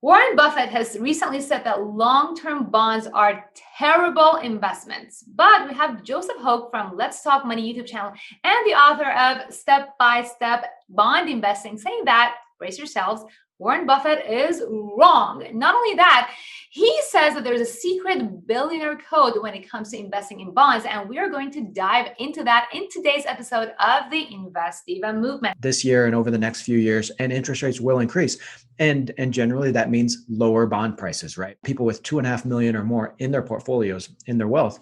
Warren Buffett has recently said that long-term bonds are terrible investments. But we have Joseph Hogue from Let's Talk Money YouTube channel and the author of Step by Step Bond Investing saying that, brace yourselves, Warren Buffett is wrong. Not only that, he says that there's a secret billionaire code when it comes to investing in bonds, and we are going to dive into that in today's episode of the Invest Diva movement. This year and over the next few years, and interest rates will increase. And generally that means lower bond prices, right? People with 2.5 million or more in their portfolios, in their wealth.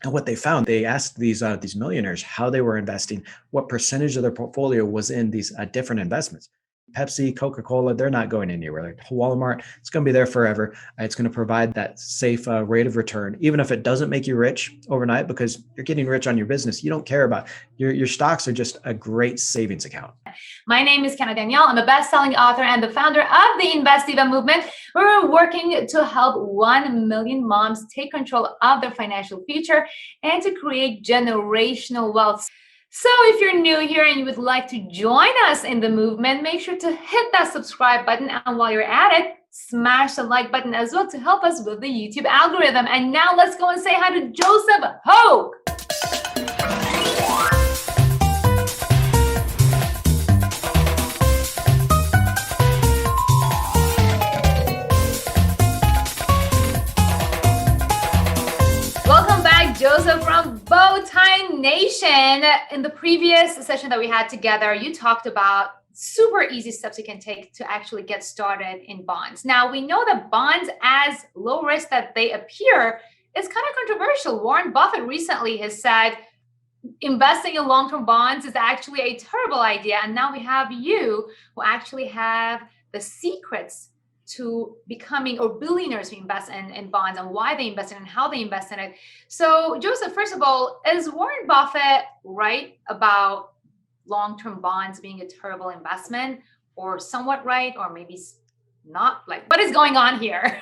And what they found, they asked these millionaires how they were investing, what percentage of their portfolio was in these different investments. Pepsi, Coca-Cola, they're not going anywhere. Like Walmart, it's going to be there forever. It's going to provide that safe rate of return, even if it doesn't make you rich overnight, because you're getting rich on your business. You don't care about your stocks are just a great savings account. My name is Kiana Danial. I'm a best-selling author and the founder of the Invest Diva movement. We're working to help 1 million moms take control of their financial future and to create generational wealth. So if you're new here and you would like to join us in the movement, make sure to hit that subscribe button. And while you're at it, smash the like button as well to help us with the YouTube algorithm. And now let's go and say hi to Joseph Hogue. Joseph from Bowtie Nation. In the previous session that we had together, you talked about super easy steps you can take to actually get started in bonds. Now, we know that bonds, as low risk that they appear, is kind of controversial. Warren Buffett recently has said investing in long-term bonds is actually a terrible idea. And now we have you who actually have the secrets to becoming or billionaires who invest in bonds and why they invest in it and how they invest in it. So Joseph, first of all, is Warren Buffett right about long-term bonds being a terrible investment, or somewhat right, or maybe not? Like, what is going on here?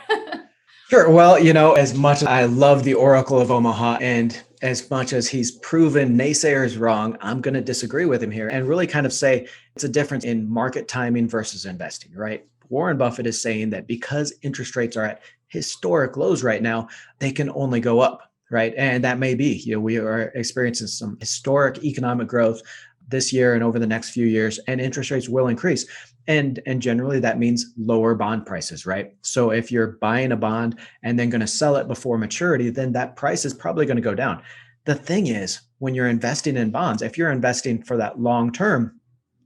Sure. Well, as much as I love the Oracle of Omaha and as much as he's proven naysayers wrong, I'm going to disagree with him here and really kind of say it's a difference in market timing versus investing, right? Warren Buffett is saying that because interest rates are at historic lows right now, they can only go up, right? And that may be, we are experiencing some historic economic growth this year and over the next few years, and interest rates will increase. And generally that means lower bond prices, right? So if you're buying a bond and then going to sell it before maturity, then that price is probably going to go down. The thing is, when you're investing in bonds, if you're investing for that long term,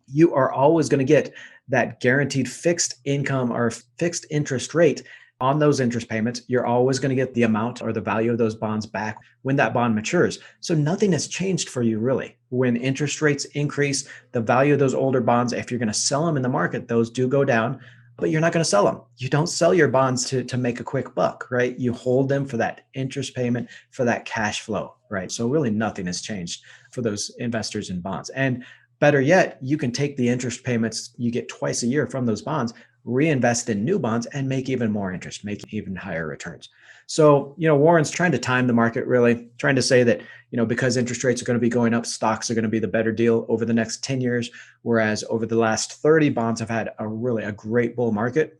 you are always going to get that guaranteed fixed income or fixed interest rate on those interest payments. You're always going to get the amount or the value of those bonds back when that bond matures. So nothing has changed for you really. When interest rates increase, the value of those older bonds, if you're going to sell them in the market, those do go down, but you're not going to sell them. You don't sell your bonds to make a quick buck, right? You hold them for that interest payment, for that cash flow, right? So really nothing has changed for those investors in bonds. And better yet, you can take the interest payments you get twice a year from those bonds, reinvest in new bonds, and make even more interest, make even higher returns. So, Warren's trying to time the market, really trying to say that, because interest rates are going to be going up, stocks are going to be the better deal over the next 10 years, whereas over the last 30, bonds have had a great bull market.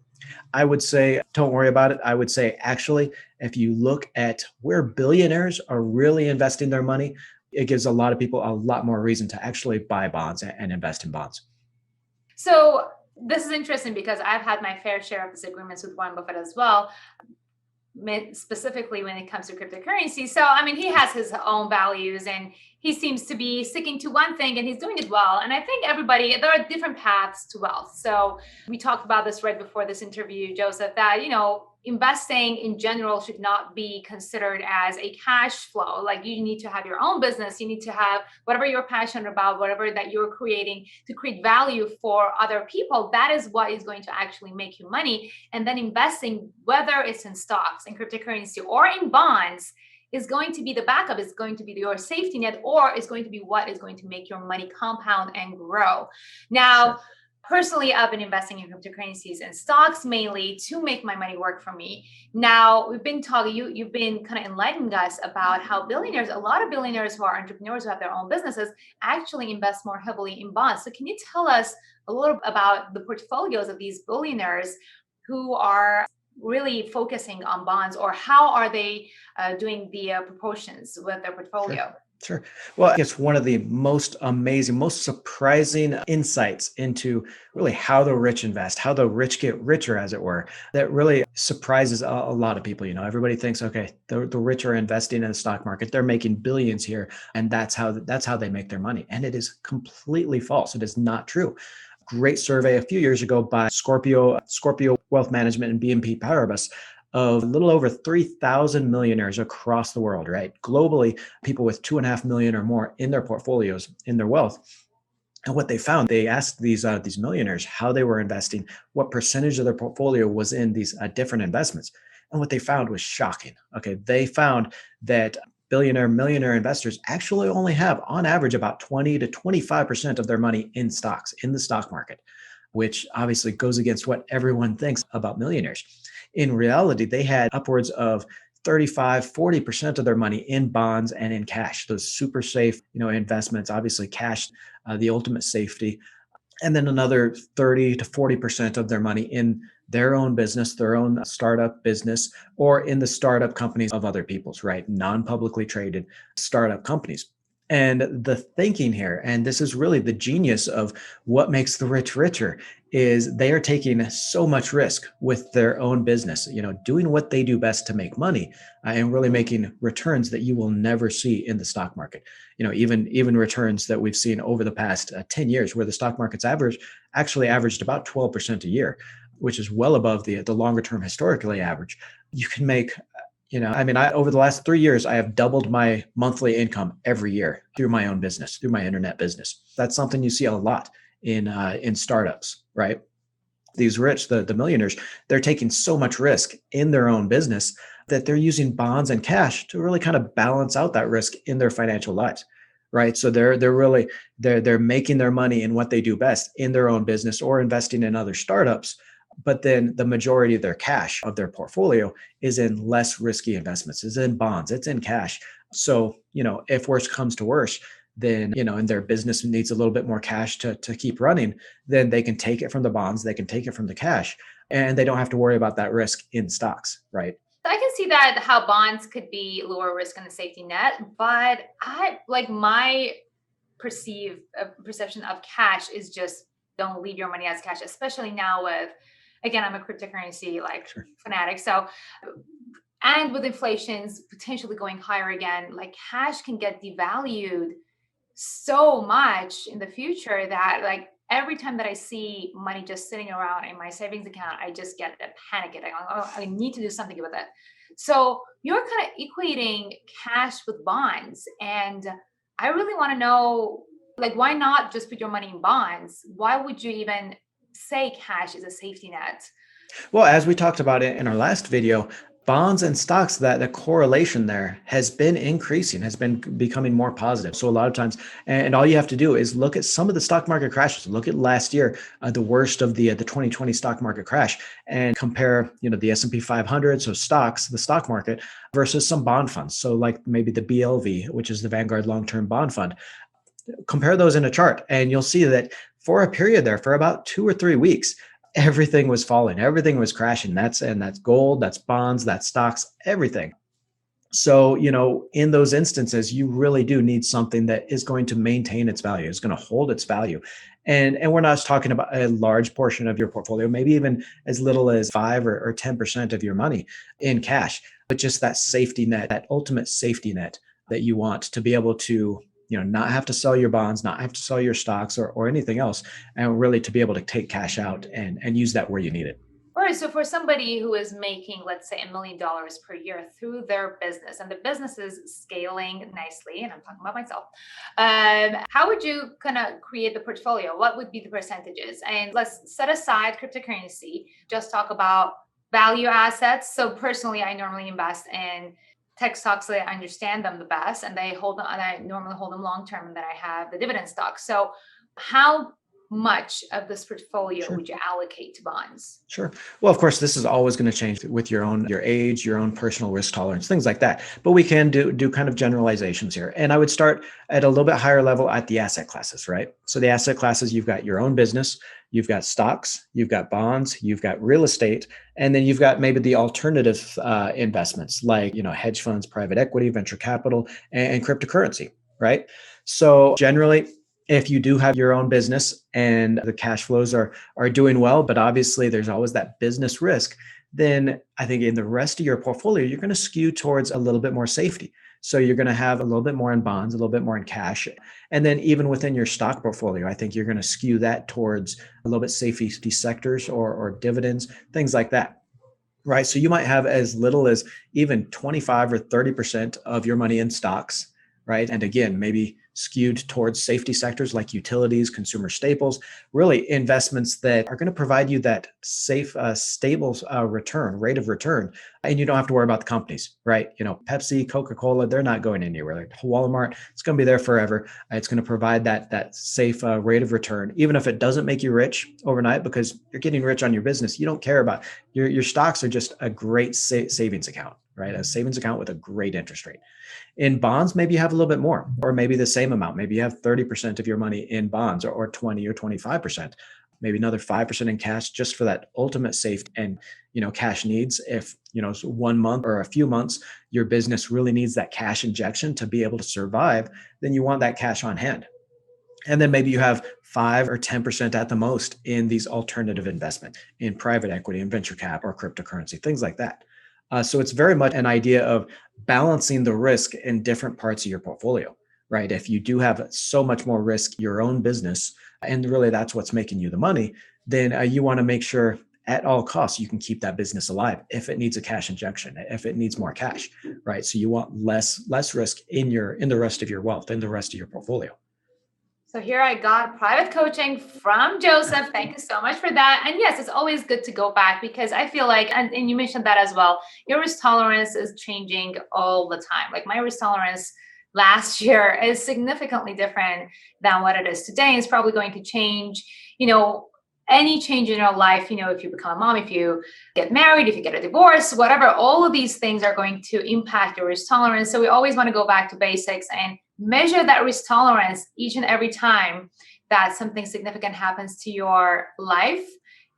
I would say, don't worry about it. I would say, actually, if you look at where billionaires are really investing their money, it gives a lot of people a lot more reason to actually buy bonds and invest in bonds. So this is interesting because I've had my fair share of disagreements with Warren Buffett as well, specifically when it comes to cryptocurrency. So, he has his own values and he seems to be sticking to one thing and he's doing it well. And I think there are different paths to wealth. So we talked about this right before this interview, Joseph, that, investing in general should not be considered as a cash flow. Like, you need to have your own business. You need to have whatever you're passionate about, whatever that you're creating to create value for other people. That is what is going to actually make you money. And then investing, whether it's in stocks, in cryptocurrency, or in bonds, is going to be the backup, is going to be your safety net, or is going to be what is going to make your money compound and grow. Now, personally, I've been investing in cryptocurrencies and stocks mainly to make my money work for me. Now, we've been talking, you've been kind of enlightening us about how a lot of billionaires who are entrepreneurs who have their own businesses actually invest more heavily in bonds. So can you tell us a little about the portfolios of these billionaires who are really focusing on bonds, or how are they doing the proportions with their Sure. portfolio? Sure. Well, it's one of the most amazing, most surprising insights into really how the rich invest, how the rich get richer, as it were, that really surprises a lot of people. Everybody thinks, okay, the rich are investing in the stock market, they're making billions here, and that's how they make their money. And it is completely false. It is not true. Great survey a few years ago by Scorpio Wealth Management and BNP Paribas of a little over 3,000 millionaires across the world, right? Globally, people with 2.5 million or more in their portfolios, in their wealth. And what they found, they asked these millionaires how they were investing, what percentage of their portfolio was in these different investments. And what they found was shocking. Okay, they found that millionaire investors actually only have, on average, about 20 to 25% of their money in stocks, in the stock market, which obviously goes against what everyone thinks about millionaires. In reality, they had upwards of 35, 40% of their money in bonds and in cash, those super safe, investments, obviously cash, the ultimate safety. And then another 30 to 40% of their money in their own business, their own startup business, or in the startup companies of other people's, right? Non-publicly traded startup companies. And the thinking here, and this is really the genius of what makes the rich richer, is they are taking so much risk with their own business, doing what they do best to make money, and really making returns that you will never see in the stock market. Even returns that we've seen over the past 10 years, where the stock market's actually averaged about 12% a year, which is well above the longer term historically average. You can make, over the last 3 years, I have doubled my monthly income every year through my own business, through my internet business. That's something you see a lot in startups, right? These rich, the millionaires, they're taking so much risk in their own business that they're using bonds and cash to really kind of balance out that risk in their financial lives, right? So they're making their money in what they do best, in their own business or investing in other startups. But then the majority of their cash, of their portfolio, is in less risky investments, is in bonds, it's in cash. So, if worse comes to worse, then, and their business needs a little bit more cash to keep running, then they can take it from the bonds, they can take it from the cash, and they don't have to worry about that risk in stocks, right? I can see that how bonds could be lower risk and a safety net, but I like my perception of cash is just don't leave your money as cash, especially now with, again, I'm a cryptocurrency Sure. fanatic. So, and with inflation's potentially going higher again, like cash can get devalued so much in the future that like every time that I see money just sitting around in my savings account, I just get a panic attack. Oh, I need to do something about that. So you're kind of equating cash with bonds. And I really want to know, like, why not just put your money in bonds? Why would you even say cash is a safety net? Well, as we talked about it in our last video, bonds and stocks, that the correlation there has been increasing, has been becoming more positive. So a lot of times, and all you have to do is look at some of the stock market crashes. Look at last year, the worst of the 2020 stock market crash, and compare, the S&P 500, so stocks, the stock market, versus some bond funds. So like maybe the BLV, which is the Vanguard Long-Term Bond Fund. Compare those in a chart, and you'll see that for a period there, for about 2 or 3 weeks, everything was falling, everything was crashing. That's gold, that's bonds, that's stocks, everything. So, in those instances, you really do need something that is going to maintain its value, is going to hold its value. And we're not just talking about a large portion of your portfolio, maybe even as little as 5 or 10% of your money in cash, but just that safety net, that ultimate safety net that you want to be able to, not have to sell your bonds, not have to sell your stocks or anything else, and really to be able to take cash out and use that where you need it. All right. So for somebody who is making, let's say, $1 million per year through their business, and the business is scaling nicely, and I'm talking about myself, how would you kind of create the portfolio? What would be the percentages? And let's set aside cryptocurrency, just talk about value assets. So personally, I normally invest in tech stocks so that I understand them the best, and they hold them, and I normally hold them long term, and then I have the dividend stocks. So how much of this portfolio Sure. would you allocate to bonds? Sure. Well, of course, this is always going to change with your age, your own personal risk tolerance, things like that. But we can do kind of generalizations here. And I would start at a little bit higher level at the asset classes, right? So the asset classes, you've got your own business, you've got stocks, you've got bonds, you've got real estate, and then you've got maybe the alternative investments like, hedge funds, private equity, venture capital, and cryptocurrency, right? So generally, if you do have your own business and the cash flows are doing well, but obviously there's always that business risk, then I think in the rest of your portfolio, you're going to skew towards a little bit more safety. So you're going to have a little bit more in bonds, a little bit more in cash. And then even within your stock portfolio, I think you're going to skew that towards a little bit safety sectors or dividends, things like that. Right. So you might have as little as even 25 or 30% of your money in stocks. Right. And again, maybe skewed towards safety sectors like utilities, consumer staples, really investments that are going to provide you that safe, stable rate of return. And you don't have to worry about the companies, right? Pepsi, Coca-Cola, they're not going anywhere. Like Walmart, it's going to be there forever. It's going to provide that safe rate of return, even if it doesn't make you rich overnight, because you're getting rich on your business. You don't care about your stocks are just a great savings account, right? A savings account with a great interest rate. In bonds, maybe you have a little bit more, or maybe the same amount. Maybe you have 30% of your money in bonds or 20 or 25%, maybe another 5% in cash just for that ultimate safety and, cash needs. If, it's 1 month or a few months, your business really needs that cash injection to be able to survive, then you want that cash on hand. And then maybe you have 5 or 10% at the most in these alternative investments in private equity and venture cap or cryptocurrency, things like that. So it's very much an idea of balancing the risk in different parts of your portfolio, right? If you do have so much more risk, your own business, and really that's what's making you the money, then you want to make sure at all costs you can keep that business alive if it needs a cash injection, if it needs more cash, right? So you want less risk in the rest of your wealth, in the rest of your portfolio. So here I got private coaching from Joseph. Thank you so much for that. And yes, it's always good to go back because I feel like, and you mentioned that as well, your risk tolerance is changing all the time. Like my risk tolerance last year is significantly different than what it is today. It's probably going to change, any change in your life, if you become a mom, if you get married, if you get a divorce, whatever, all of these things are going to impact your risk tolerance. So we always want to go back to basics and measure that risk tolerance each and every time that something significant happens to your life,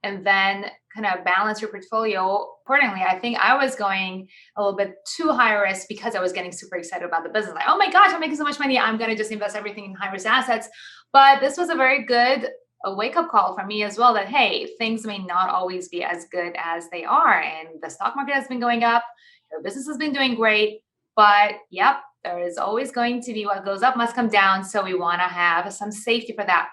and then kind of balance your portfolio accordingly. I think I was going a little bit too high risk because I was getting super excited about the business. Like, oh my gosh, I'm making so much money. I'm going to just invest everything in high risk assets. But this was a very good wake-up call for me as well, that, hey, things may not always be as good as they are. And the stock market has been going up. Your business has been doing great. But yep, there is always going to be what goes up must come down. So we want to have some safety for that.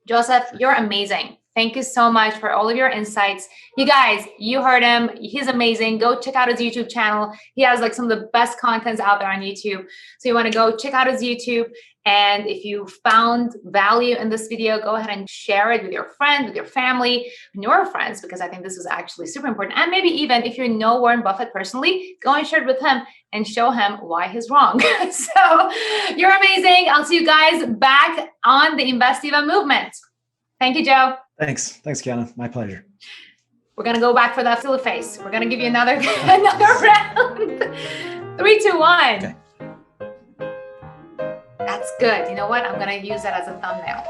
Joseph, you're amazing. Thank you so much for all of your insights. You guys, you heard him. He's amazing. Go check out his YouTube channel. He has like some of the best contents out there on YouTube. So you want to go check out his YouTube. And if you found value in this video, go ahead and share it with your friend, with your family, and your friends, because I think this is actually super important. And maybe even if you know Warren Buffett personally, go and share it with him and show him why he's wrong. So you're amazing. I'll see you guys back on the Invest Diva movement. Thank you, Joe. Thanks, Kiana. My pleasure. We're gonna go back for that silly face. We're gonna give you another round. 3, 2, 1. Okay. That's good. You know what? I'm gonna use that as a thumbnail.